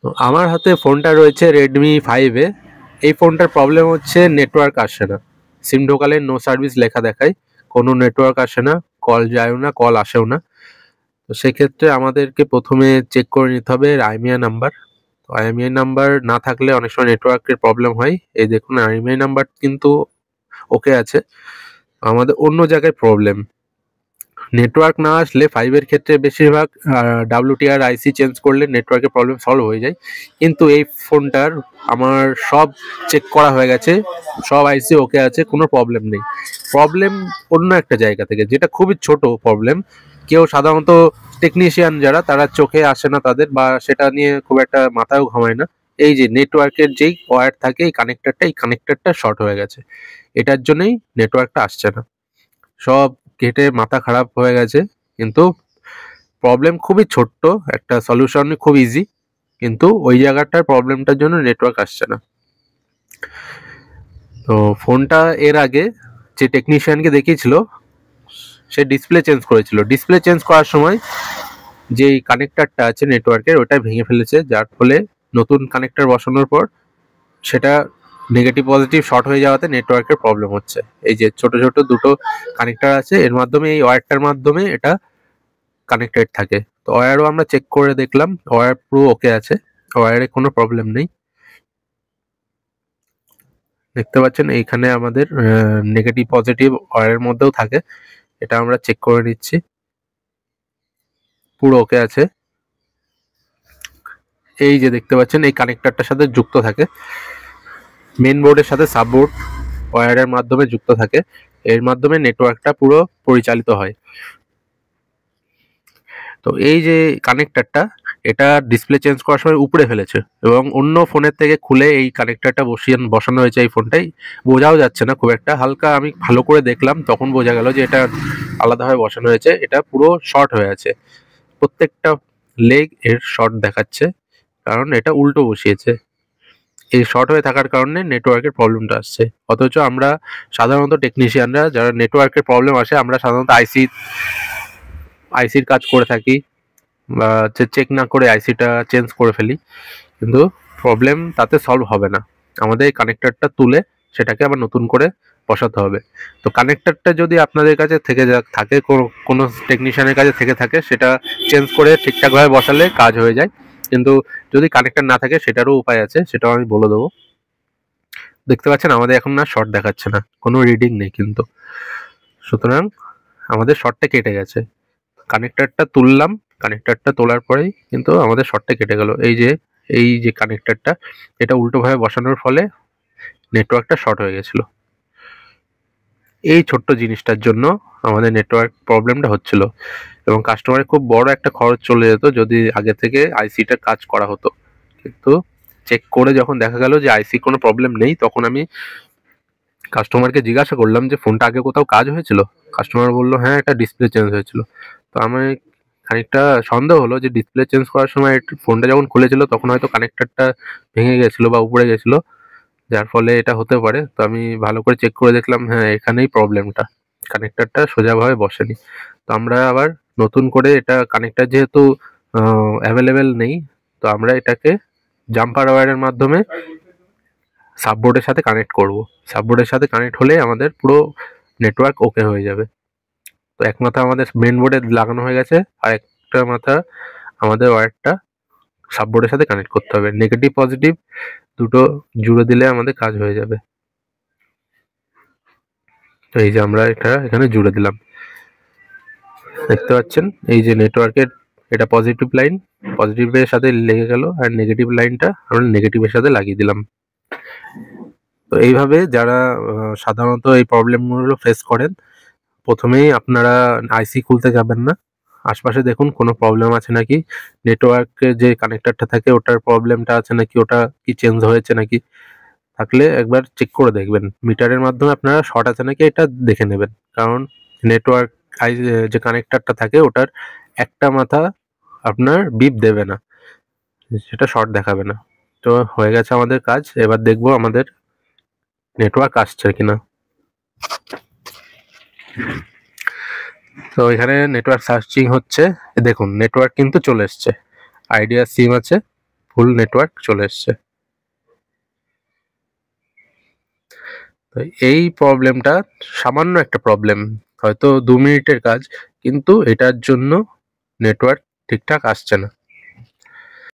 তো আমার হাতে ফোনটা রয়েছে Redmi 5A। এই ফোনটার প্রবলেম হচ্ছে নেটওয়ার্ক আসে না। সিম ঢোকালে নো সার্ভিস লেখা দেখায়, কোনো নেটওয়ার্ক আসে না, কল যায়ও না, কল আসেও না। তো সেক্ষেত্রে আমাদেরকে প্রথমে চেক করে নিতে হবে আইএমইআই নাম্বার। তো আইএমইআই নাম্বার না থাকলে অনেক সময় নেটওয়ার্কের প্রবলেম হয়। এই দেখুন আইএমইআই নাম্বার কিন্তু ওকে আছে, আমাদের অন্য জায়গায় প্রবলেম। নেটওয়ার্ক না আসলে 5 এর ক্ষেত্রে বেশিরভাগ WTR আইসি চেঞ্জ করলে নেটওয়ার্কের প্রবলেম সলভ হয়ে যায়। কিন্তু এই ফোনটার আমার সব চেক করা হয়ে গেছে, সব আইসি ওকে আছে, কোনো প্রবলেম নেই। প্রবলেম অন্য একটা জায়গা থেকে, যেটা খুবই ছোট প্রবলেম। কেউ সাধারণত টেকনিশিয়ান যারা, তারা চোখে আসে না তাদের, বা সেটা নিয়ে খুব একটা মাথাও ঘামায় না। এই যে নেটওয়ার্কের যেই ওয়্যার থাকে, এই কানেক্টরটা শর্ট হয়ে গেছে, এটার জন্যই নেটওয়ার্কটা আসছে না। সব কেটে মাথা খারাপ হয়ে গেছে, কিন্তু প্রবলেম খুবই ছোট্ট, একটা সলিউশন খুব ইজি, কিন্তু ওই জায়গাটার প্রবলেমটার জন্য নেটওয়ার্ক আসছে না। তো ফোনটা এর আগে যে টেকনিশিয়ানকে দেখিয়েছিল, সে ডিসপ্লে চেঞ্জ করেছিল। ডিসপ্লে চেঞ্জ করার সময় যেই কানেক্টরটা আছে নেটওয়ার্কের, ওটা ভেঙে ফেলেছে, যার ফলে নতুন কানেক্টর বসানোর পর সেটা নেগেটিভ পজিটিভ শর্ট হয়ে যাওয়াতে নেটওয়ার্কের প্রবলেম হচ্ছে। এই যে ছোট ছোট দুটো কানেক্টর আছে, এর মাধ্যমে, এই ওয়্যারটার মাধ্যমে এটা কানেক্টেড থাকে। তো ওয়্যারও আমরা চেক করে দেখলাম, ওয়্যার পুরো ওকে আছে, ওয়্যারে কোনো প্রবলেম নেই। দেখতে পাচ্ছেন এইখানে আমাদের নেগেটিভ পজিটিভ ওয়্যারের মধ্যেও থাকে, এটা আমরা চেক করে নিচ্ছি, পুরো ওকে আছে। এই যে দেখতে পাচ্ছেন এই কানেক্টরটার সাথে যুক্ত থাকে, মেন বোর্ডের সাথে সাববোর্ড ওয়্যারের মাধ্যমে যুক্ত থাকে, এর মাধ্যমে নেটওয়ার্কটা পুরো পরিচালিত হয়। তো এই যে কানেক্টরটা, এটা ডিসপ্লে চেঞ্জ করার সময় উপড়ে ফেলেছে, এবং অন্য ফোনের থেকে খুলে এই কানেক্টরটা বসানো হয়েছে এই ফোনটাই। বোঝাও যাচ্ছে না খুব একটা, হালকা আমি ভালো করে দেখলাম তখন বোঝা গেল যে এটা আলাদাভাবে বসানো হয়েছে। এটা পুরো শর্ট হয়ে আছে, প্রত্যেকটা লেগ এর শর্ট দেখাচ্ছে, কারণ এটা উল্টো বসিয়েছে। এই শর্ট হয়ে থাকার কারণে নেটওয়ার্কের প্রবলেমটা আসছে। অথচ আমরা সাধারণত টেকনিশিয়ানরা যারা নেটওয়ার্কের প্রবলেম আসে, আমরা সাধারণত আইসির কাজ করে থাকি, বা চেক না করে আইসিটা চেঞ্জ করে ফেলি, কিন্তু প্রবলেম তাতে সলভ হবে না। আমাদের এই কানেক্টরটা তুলে সেটাকে আবার নতুন করে বসাতে হবে। তো কানেক্টরটা যদি আপনাদের কাছে থাকে, কোনো টেকনিশিয়ানের কাছে থাকে, সেটা চেঞ্জ করে ঠিকঠাকভাবে বসালে কাজ হয়ে যায়। কিন্তু যদি কানেক্টর না থাকে, সেটারও উপায় আছে, সেটাও আমি বলে দেবো। দেখতে পাচ্ছেন আমাদের এখন না শর্ট দেখাচ্ছে না, কোনো রিডিং নেই কিন্তু, সুতরাং আমাদের শর্টটা কেটে গেছে। কানেক্টরটা তুললাম, কানেক্টরটা তোলার পরেই কিন্তু আমাদের শর্টটা কেটে গেল। এই যে কানেক্টরটা, এটা উল্টোভাবে বসানোর ফলে নেটওয়ার্কটা শর্ট হয়ে গেছিল। এই ছোট্ট জিনিসটার জন্য আমাদের নেটওয়ার্ক প্রবলেমটা হচ্ছিল, এবং কাস্টমারের খুব বড় একটা খরচ চলে যেত যদি আগে থেকে আইসিটা কাজ করা হতো। কিন্তু চেক করে যখন দেখা গেল যে আইসি কোনো প্রবলেম নেই, তখন আমি কাস্টমারকে জিজ্ঞাসা করলাম যে ফোনটা আগে কোথাও কাজ হয়েছিল। কাস্টমার বললো হ্যাঁ, এটা ডিসপ্লে চেঞ্জ হয়েছিল। তো আমি খানিকটা সন্দেহ হলো যে ডিসপ্লে চেঞ্জ করার সময় ফোনটা যখন খুলেছিল তখন হয়তো কানেক্টরটা ভেঙে গেছিলো বা উপড়ে গেছিলো, যার ফলে এটা হতে পারে। তো আমি ভালো করে চেক করে দেখলাম, হ্যাঁ এখানেই প্রবলেমটা, কানেক্টরটা সোজাভাবে বসেনি। তো আমরা আবার নতুন করে, এটা কানেক্টর যেহেতু অ্যাভেলেবেল নেই, তো আমরা এটাকে জাম্পার ওয়্যারের মাধ্যমে সাববোর্ডের সাথে কানেক্ট করব। সাববোর্ডের সাথে কানেক্ট হলে আমাদের পুরো নেটওয়ার্ক ওকে হয়ে যাবে। তো এক মাথা আমাদের মেন বোর্ডে লাগানো হয়ে গেছে, আর একটা মাথা আমাদের ওয়্যারটা সাববোর্ডের সাথে কানেক্ট করতে হবে। নেগেটিভ পজিটিভ দুটো জুড়ে দিলে আমাদের কাজ হয়ে যাবে। তো এই যে আমরা এটা এখানে জুড়ে দিলাম, দেখতে পাচ্ছেন এই যে নেটওয়ার্কের এটা পজিটিভ লাইন, পজিটিভের সাথে লেগে গেল, আর নেগেটিভ লাইনটা আমরা নেগেটিভের সাথে লাগিয়ে দিলাম। তো এইভাবে যারা সাধারণত এই প্রবলেমগুলো ফেস করেন, প্রথমেই আপনারা আইসি খুলতে যাবেন না, আশপাশে দেখুন কোনো প্রবলেম আছে নাকি, নেটওয়ার্কের যে কানেক্টরটা থাকে ওটার প্রবলেমটা আছে নাকি, ওটা কি চেঞ্জ হয়েছে নাকি, থাকলে একবার চেক করে দেখবেন। মিটারের মাধ্যমে আপনারা শর্ট আছে নাকি এটা দেখে নেবেন, কারণ নেটওয়ার্ক যে কানেক্টরটা থাকে ওটার একটা মাথা আপনার বিপ দেবে না, সেটা শর্ট দেখাবে না। তো হয়ে গেছে আমাদের কাজ, এবার দেখবো আমাদের নেটওয়ার্ক আসছে কিনা। তো এখানে নেটওয়ার্ক সার্চিং হচ্ছে, দেখুন নেটওয়ার্ক কিন্তু চলে এসছে, আইডিয়া সিম আছে, ভুল নেটওয়ার্ক চলে এসছে। তো এই প্রবলেমটা সামান্য একটা প্রবলেম, হয়তো 2 মিনিটের কাজ, কিন্তু এটার জন্য নেটওয়ার্ক ঠিকঠাক আসছে না।